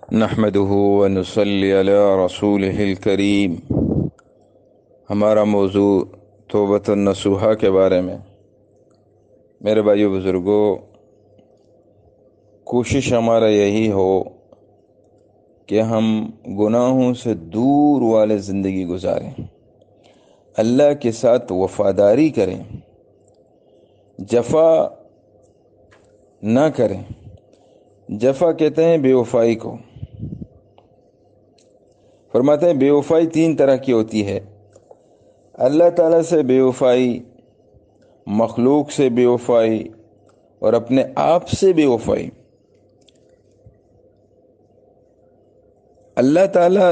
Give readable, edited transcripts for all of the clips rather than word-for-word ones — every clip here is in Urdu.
نحمده ونصلي علی رسوله الکریم۔ ہمارا موضوع توبۃ النصوحہ کے بارے میں۔ میرے بھائیو بزرگوں، کوشش ہمارا یہی ہو کہ ہم گناہوں سے دور والے زندگی گزاریں، اللہ کے ساتھ وفاداری کریں، جفا نہ کریں۔ جفا کہتے ہیں بے وفائی کو۔ فرماتے ہیں بے وفائی 3 طرح کی ہوتی ہے: اللہ تعالیٰ سے بے وفائی، مخلوق سے بے وفائی، اور اپنے آپ سے بے وفائی۔ اللہ تعالیٰ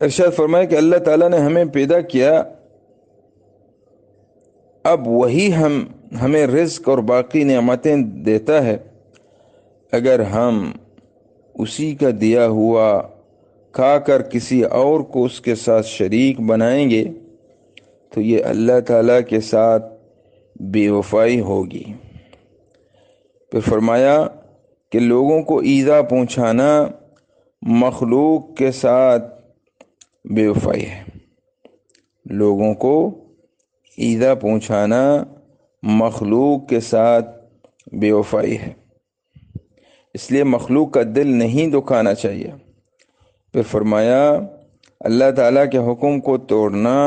ارشاد فرمائے کہ اللہ تعالیٰ نے ہمیں پیدا کیا، اب وہی ہمیں رزق اور باقی نعمتیں دیتا ہے۔ اگر ہم اسی کا دیا ہوا کھا کر کسی اور کو اس کے ساتھ شریک بنائیں گے تو یہ اللہ تعالیٰ کے ساتھ بے وفائی ہوگی۔ پھر فرمایا کہ لوگوں کو ایذا پہنچانا مخلوق کے ساتھ بے وفائی ہے۔ لوگوں کو ایذا پہنچانا مخلوق کے ساتھ بے وفائی ہے، اس لیے مخلوق کا دل نہیں دکھانا چاہیے۔ پھر فرمایا اللہ تعالیٰ کے حکم کو توڑنا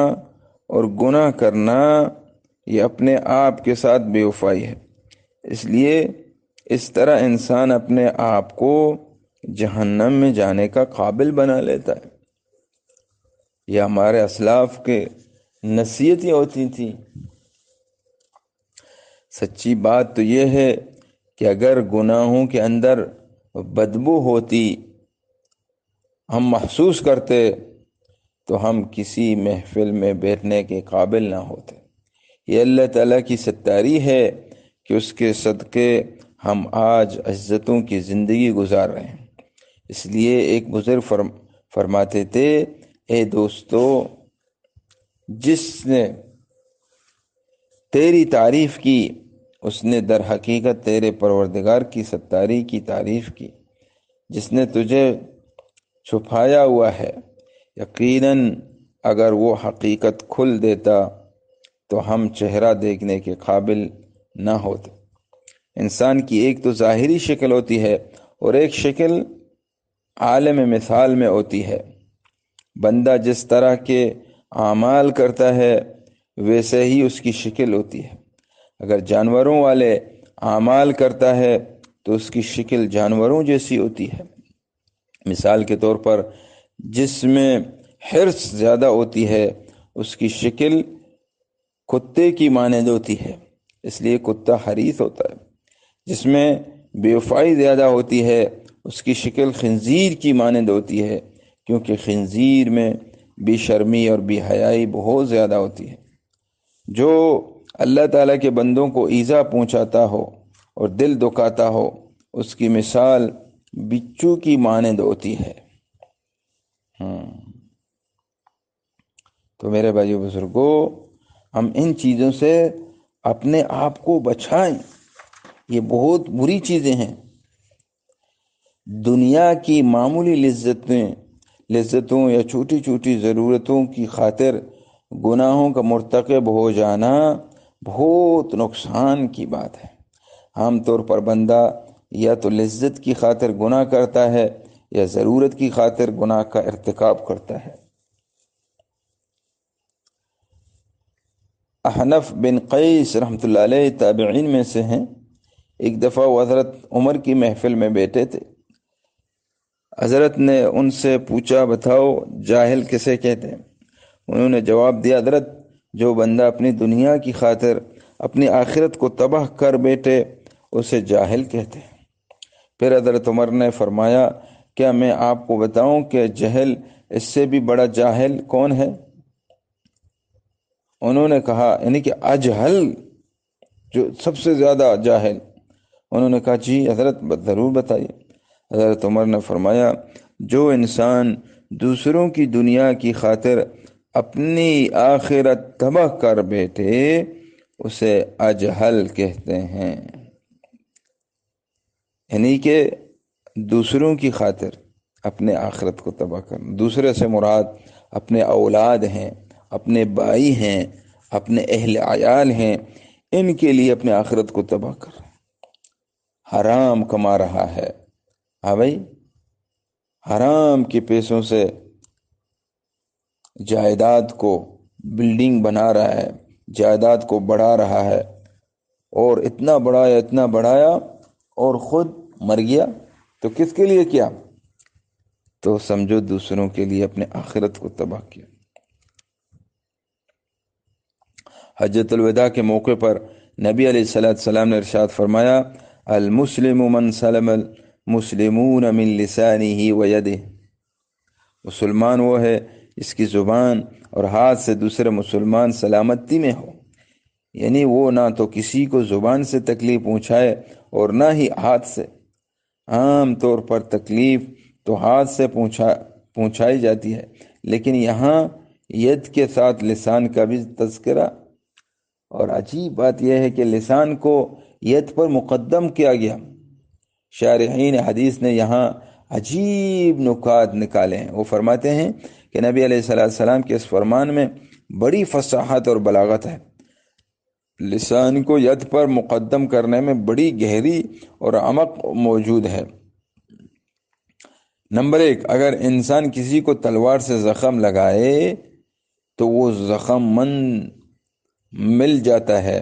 اور گناہ کرنا یہ اپنے آپ کے ساتھ بے وفائی ہے، اس لیے اس طرح انسان اپنے آپ کو جہنم میں جانے کا قابل بنا لیتا ہے۔ یہ ہمارے اسلاف کے نصیحتیں ہوتی تھیں۔ سچی بات تو یہ ہے کہ اگر گناہوں کے اندر بدبو ہوتی، ہم محسوس کرتے، تو ہم کسی محفل میں بیٹھنے کے قابل نہ ہوتے۔ یہ اللہ تعالیٰ کی ستاری ہے کہ اس کے صدقے ہم آج عزتوں کی زندگی گزار رہے ہیں۔ اس لیے ایک بزرگ فرماتے تھے، اے دوستو، جس نے تیری تعریف کی اس نے در حقیقت تیرے پروردگار کی ستاری کی تعریف کی۔ جس نے تجھے چھپایا ہوا ہے، یقیناً اگر وہ حقیقت کھل دیتا تو ہم چہرہ دیکھنے کے قابل نہ ہوتے۔ انسان کی ایک تو ظاہری شکل ہوتی ہے اور ایک شکل عالم مثال میں ہوتی ہے۔ بندہ جس طرح کے اعمال کرتا ہے ویسے ہی اس کی شکل ہوتی ہے۔ اگر جانوروں والے اعمال کرتا ہے تو اس کی شکل جانوروں جیسی ہوتی ہے۔ مثال کے طور پر جس میں حرص زیادہ ہوتی ہے اس کی شکل کتے کی مانند ہوتی ہے، اس لیے کتا حریص ہوتا ہے۔ جس میں بے وفائی زیادہ ہوتی ہے اس کی شکل خنزیر کی مانند ہوتی ہے، کیونکہ خنزیر میں بے شرمی اور بے حیائی بہت زیادہ ہوتی ہے۔ جو اللہ تعالیٰ کے بندوں کو ایذا پہنچاتا ہو اور دل دکھاتا ہو اس کی مثال بچھو کی مانند ہوتی ہے۔ تو میرے بھائیو بزرگوں، ہم ان چیزوں سے اپنے آپ کو بچائیں۔ یہ بہت بری چیزیں ہیں۔ دنیا کی معمولی لذتوں یا چھوٹی چھوٹی ضرورتوں کی خاطر گناہوں کا مرتکب ہو جانا بہت نقصان کی بات ہے۔ عام طور پر بندہ یا تو لذت کی خاطر گناہ کرتا ہے یا ضرورت کی خاطر گناہ کا ارتکاب کرتا ہے۔ احنف بن قیس رحمۃ اللہ علیہ تابعین میں سے ہیں۔ ایک دفعہ وہ حضرت عمر کی محفل میں بیٹھے تھے۔ حضرت نے ان سے پوچھا، بتاؤ جاہل کسے کہتے ہیں؟ انہوں نے جواب دیا، حضرت جو بندہ اپنی دنیا کی خاطر اپنی آخرت کو تباہ کر بیٹھے اسے جاہل کہتے ہیں۔ پھر حضرت عمر نے فرمایا، کیا میں آپ کو بتاؤں کہ جہل اس سے بھی بڑا جاہل کون ہے؟ انہوں نے کہا، یعنی کہ اجہل، جو سب سے زیادہ جاہل۔ انہوں نے کہا، جی حضرت ضرور بتائیے۔ حضرت عمر نے فرمایا، جو انسان دوسروں کی دنیا کی خاطر اپنی آخرت تباہ کر بیٹھے اسے اجہل کہتے ہیں۔ یعنی کہ دوسروں کی خاطر اپنے آخرت کو تباہ کرنا. دوسرے سے مراد اپنے اولاد ہیں، اپنے بھائی ہیں، اپنے اہل عیال ہیں، ان کے لیے اپنے آخرت کو تباہ کر. حرام کما رہا ہے، ہاں بھائی، حرام کے پیسوں سے جائیداد کو بلڈنگ بنا رہا ہے، جائیداد کو بڑھا رہا ہے، اور اتنا بڑھایا اور خود مر گیا. تو کس کے لیے کیا؟ تو سمجھو دوسروں کے لیے اپنے آخرت کو تباہ کیا. حجۃ الوداع کے موقع پر نبی علیہ السلام نے ارشاد فرمایا، المسلم من سلم المسلمون من لسانه ویدہ. مسلمان وہ ہے جس کی زبان اور ہاتھ سے دوسرے مسلمان سلامتی میں ہو. یعنی وہ نہ تو کسی کو زبان سے تکلیف پہنچائے اور نہ ہی ہاتھ سے. عام طور پر تکلیف تو ہاتھ سے پہنچائی جاتی ہے، لیکن یہاں ید کے ساتھ لسان کا بھی تذکرہ. اور عجیب بات یہ ہے کہ لسان کو ید پر مقدم کیا گیا. شارحین حدیث نے یہاں عجیب نکات نکالے ہیں. وہ فرماتے ہیں کہ نبی علیہ السلام کے اس فرمان میں بڑی فصاحت اور بلاغت ہے. لسان کو ید پر مقدم کرنے میں بڑی گہری اور عمق موجود ہے. نمبر 1، اگر انسان کسی کو تلوار سے زخم لگائے تو وہ زخم مل جاتا ہے،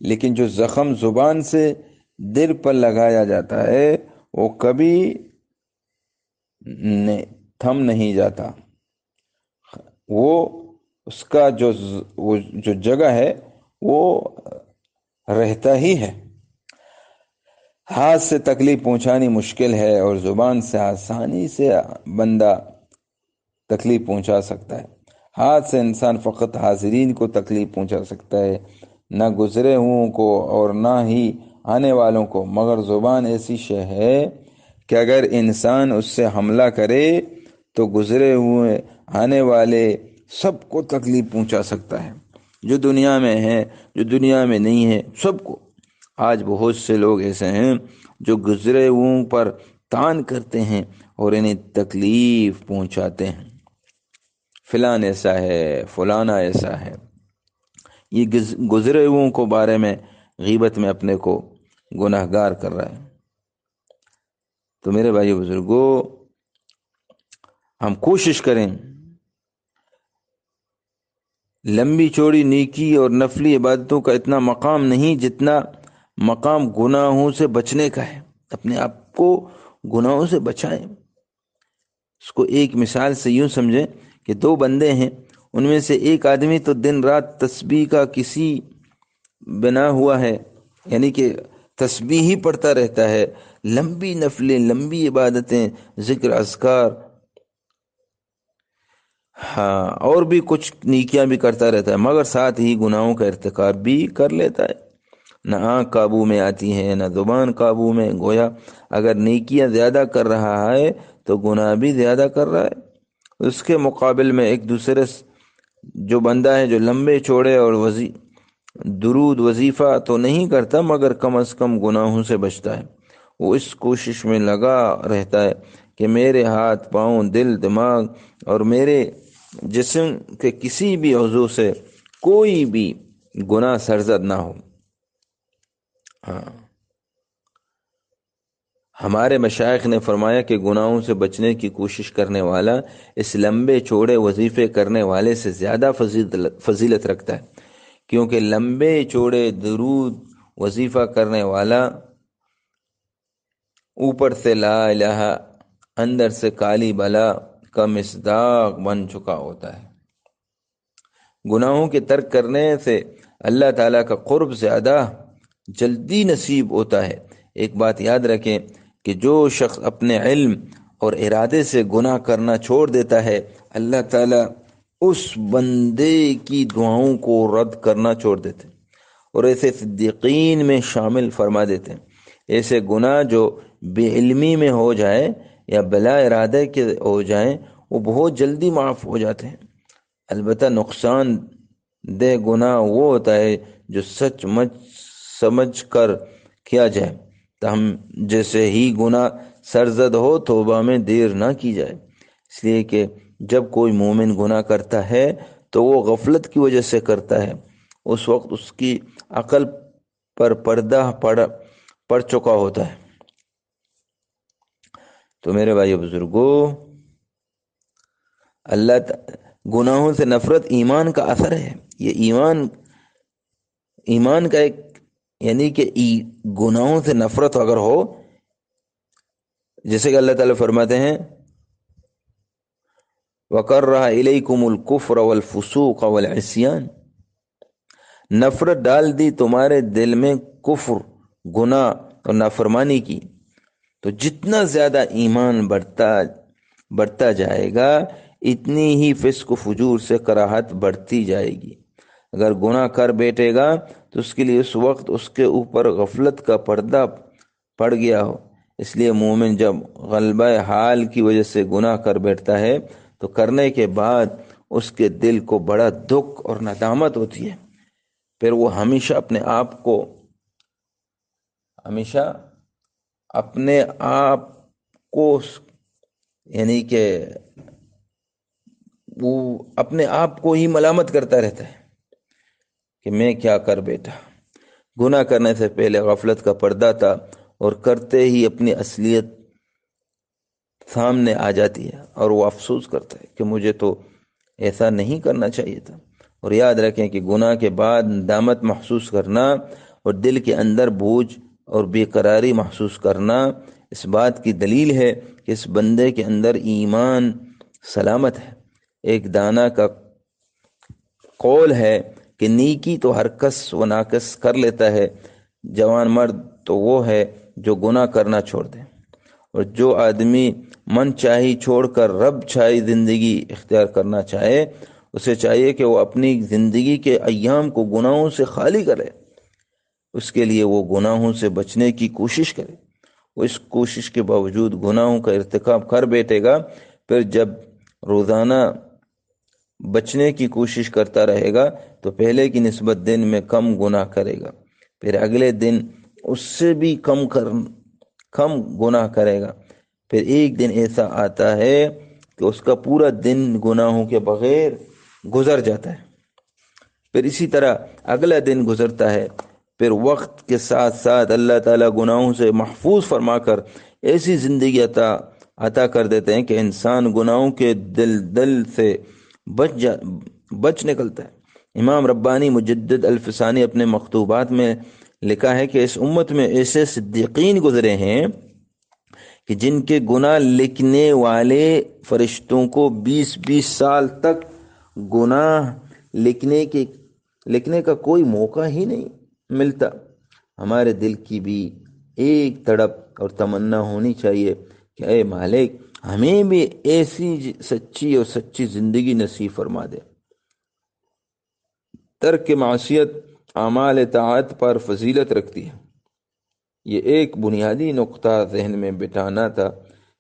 لیکن جو زخم زبان سے دل پر لگایا جاتا ہے وہ کبھی تھم نہیں جاتا. وہ اس کا جو جگہ ہے وہ رہتا ہی ہے. ہاتھ سے تکلیف پہنچانی مشکل ہے اور زبان سے آسانی سے بندہ تکلیف پہنچا سکتا ہے. ہاتھ سے انسان فقط حاضرین کو تکلیف پہنچا سکتا ہے، نہ گزرے ہوں کو اور نہ ہی آنے والوں کو. مگر زبان ایسی شے ہے کہ اگر انسان اس سے حملہ کرے تو گزرے ہوئے آنے والے سب کو تکلیف پہنچا سکتا ہے، جو دنیا میں ہے جو دنیا میں نہیں ہے سب کو. آج بہت سے لوگ ایسے ہیں جو گزرے ہوئوں پر طعن کرتے ہیں اور انہیں تکلیف پہنچاتے ہیں. فلان ایسا ہے، فلانا ایسا ہے. یہ گزرے ہوئوں کو بارے میں غیبت میں اپنے کو گناہگار کر رہا ہے. تو میرے بھائی بزرگوں، ہم کوشش کریں لمبی چوڑی نیکی اور نفلی عبادتوں کا اتنا مقام نہیں جتنا مقام گناہوں سے بچنے کا ہے. اپنے آپ کو گناہوں سے بچائیں. اس کو ایک مثال سے یوں سمجھیں کہ 2 بندے ہیں، ان میں سے ایک آدمی تو دن رات تسبیح کا کسی بنا ہوا ہے، یعنی کہ تسبیح ہی پڑھتا رہتا ہے، لمبی نفلیں، لمبی عبادتیں، ذکر اذکار، ہاں اور بھی کچھ نیکیاں بھی کرتا رہتا ہے، مگر ساتھ ہی گناہوں کا ارتکاب بھی کر لیتا ہے. نہ آنکھ قابو میں آتی ہے، نہ زبان قابو میں. گویا اگر نیکیاں زیادہ کر رہا ہے تو گناہ بھی زیادہ کر رہا ہے. اس کے مقابل میں ایک دوسرے جو بندہ ہے جو لمبے چوڑے اور درود وظیفہ تو نہیں کرتا مگر کم از کم گناہوں سے بچتا ہے. وہ اس کوشش میں لگا رہتا ہے کہ میرے ہاتھ، پاؤں، دل، دماغ اور میرے جسم کے کسی بھی عضو سے کوئی بھی گناہ سرزد نہ ہو. ہاں، ہمارے مشائخ نے فرمایا کہ گناہوں سے بچنے کی کوشش کرنے والا اس لمبے چوڑے وظیفے کرنے والے سے زیادہ فضیلت رکھتا ہے، کیونکہ لمبے چوڑے درود وظیفہ کرنے والا اوپر سے لا الہ، اندر سے کالی بلا کا مصداق بن چکا ہوتا ہے. گناہوں کے ترک کرنے سے اللہ تعالیٰ کا قرب زیادہ جلدی نصیب ہوتا ہے. ایک بات یاد رکھیں کہ جو شخص اپنے علم اور ارادے سے گناہ کرنا چھوڑ دیتا ہے، اللہ تعالیٰ اس بندے کی دعاؤں کو رد کرنا چھوڑ دیتے ہیں اور ایسے صدیقین میں شامل فرما دیتے ہیں. ایسے گناہ جو بے علمی میں ہو جائے یا بلا ارادے کے ہو جائیں وہ بہت جلدی معاف ہو جاتے ہیں. البتہ نقصان دہ گناہ وہ ہوتا ہے جو سچ مچ سمجھ کر کیا جائے، ہم جیسے ہی گناہ سرزد ہو توبہ میں دیر نہ کی جائے، اس لیے کہ جب کوئی مومن گناہ کرتا ہے تو وہ غفلت کی وجہ سے کرتا ہے، اس وقت اس کی عقل پر پردہ پڑ چکا ہوتا ہے۔ تو میرے بھائی بزرگوں، گناہوں سے نفرت ایمان کا اثر ہے۔ یہ ایمان کا ایک، یعنی کہ گناہوں سے نفرت اگر ہو، جیسے کہ اللہ تعالیٰ فرماتے ہیں وَكَرَّهَ إِلَيْكُمُ الْكُفْرَ وَالْفُسُوقَ وَالْعِصْيَانَ، نفرت ڈال دی تمہارے دل میں کفر، گناہ اور نافرمانی کی، تو جتنا زیادہ ایمان بڑھتا جائے گا اتنی ہی فسق و فجور سے کراہت بڑھتی جائے گی۔ اگر گناہ کر بیٹھے گا تو اس کے لیے اس وقت اس کے اوپر غفلت کا پردہ پڑ گیا ہو۔ اس لیے مومن جب غلبہ حال کی وجہ سے گناہ کر بیٹھتا ہے تو کرنے کے بعد اس کے دل کو بڑا دکھ اور ندامت ہوتی ہے، پھر وہ ہمیشہ اپنے آپ کو یعنی کہ وہ اپنے آپ کو ہی ملامت کرتا رہتا ہے کہ میں کیا کر بیٹھا۔ گناہ کرنے سے پہلے غفلت کا پردہ تھا، اور کرتے ہی اپنی اصلیت سامنے آ جاتی ہے اور وہ افسوس کرتا ہے کہ مجھے تو ایسا نہیں کرنا چاہیے تھا۔ اور یاد رکھیں کہ گناہ کے بعد ندامت محسوس کرنا اور دل کے اندر بوجھ اور بے قراری محسوس کرنا اس بات کی دلیل ہے کہ اس بندے کے اندر ایمان سلامت ہے۔ ایک دانا کا قول ہے کہ نیکی تو ہر کس و ناقص کر لیتا ہے، جوان مرد تو وہ ہے جو گناہ کرنا چھوڑ دے، اور جو آدمی من چاہی چھوڑ کر رب چاہی زندگی اختیار کرنا چاہے، اسے چاہیے کہ وہ اپنی زندگی کے ایام کو گناہوں سے خالی کرے۔ اس کے لیے وہ گناہوں سے بچنے کی کوشش کرے۔ وہ اس کوشش کے باوجود گناہوں کا ارتکاب کر بیٹھے گا، پھر جب روزانہ بچنے کی کوشش کرتا رہے گا تو پہلے کی نسبت دن میں کم گناہ کرے گا، پھر اگلے دن اس سے بھی کم گناہ کرے گا، پھر ایک دن ایسا آتا ہے کہ اس کا پورا دن گناہوں کے بغیر گزر جاتا ہے، پھر اسی طرح اگلا دن گزرتا ہے، پھر وقت کے ساتھ ساتھ اللہ تعالیٰ گناہوں سے محفوظ فرما کر ایسی زندگی عطا کر دیتے ہیں کہ انسان گناہوں کے دل سے بچ نکلتا ہے۔ امام ربانی مجدد الفسانی اپنے مکتوبات میں لکھا ہے کہ اس امت میں ایسے صدیقین گزرے ہیں کہ جن کے گناہ لکھنے والے فرشتوں کو 20 سال تک گناہ لکھنے کا کوئی موقع ہی نہیں ملتا۔ ہمارے دل کی بھی ایک تڑپ اور تمنا ہونی چاہیے کہ اے مالک ہمیں بھی ایسی سچی زندگی نصیب فرما دے۔ ترک معصیت اعمال طاعت پر فضیلت رکھتی ہے۔ یہ ایک بنیادی نقطہ ذہن میں بٹھانا تھا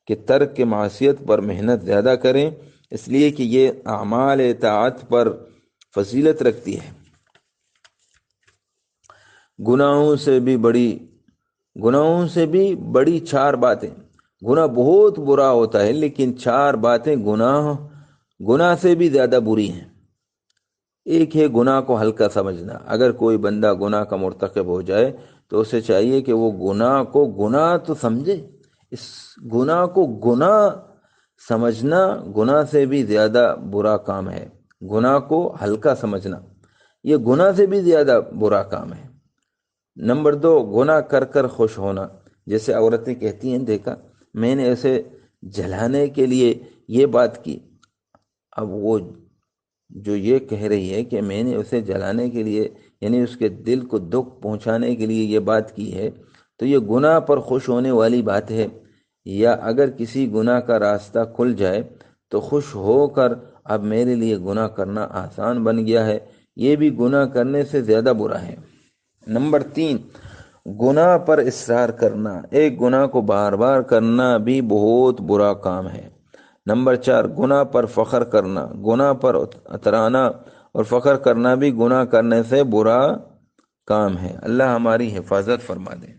کہ ترک معصیت پر محنت زیادہ کریں، اس لیے کہ یہ اعمال طاعت پر فضیلت رکھتی ہے۔ گناہوں سے بھی بڑی 4 باتیں۔ گناہ بہت برا ہوتا ہے، لیکن 4 باتیں گناہ سے بھی زیادہ بری ہیں۔ ایک ہے گناہ کو ہلکا سمجھنا۔ اگر کوئی بندہ گناہ کا مرتکب ہو جائے تو اسے چاہیے کہ وہ گناہ کو گناہ تو سمجھے۔ اس گناہ کو گناہ سمجھنا گناہ سے بھی زیادہ برا کام ہے۔ گناہ کو ہلکا سمجھنا یہ گناہ سے بھی زیادہ برا کام ہے۔ نمبر 2، گناہ کر خوش ہونا۔ جیسے عورتیں کہتی ہیں دیکھا میں نے اسے جلانے کے لیے یہ بات کی، اب وہ جو یہ کہہ رہی ہے کہ میں نے اسے جلانے کے لیے یعنی اس کے دل کو دکھ پہنچانے کے لیے یہ بات کی ہے، تو یہ گناہ پر خوش ہونے والی بات ہے۔ یا اگر کسی گناہ کا راستہ کھل جائے تو خوش ہو کر اب میرے لیے گناہ کرنا آسان بن گیا ہے، یہ بھی گناہ کرنے سے زیادہ برا ہے۔ نمبر 3، گناہ پر اصرار کرنا۔ ایک گناہ کو بار بار کرنا بھی بہت برا کام ہے۔ نمبر 4، گناہ پر فخر کرنا۔ گناہ پر اترانا اور فخر کرنا بھی گناہ کرنے سے برا کام ہے۔ اللہ ہماری حفاظت فرما دے۔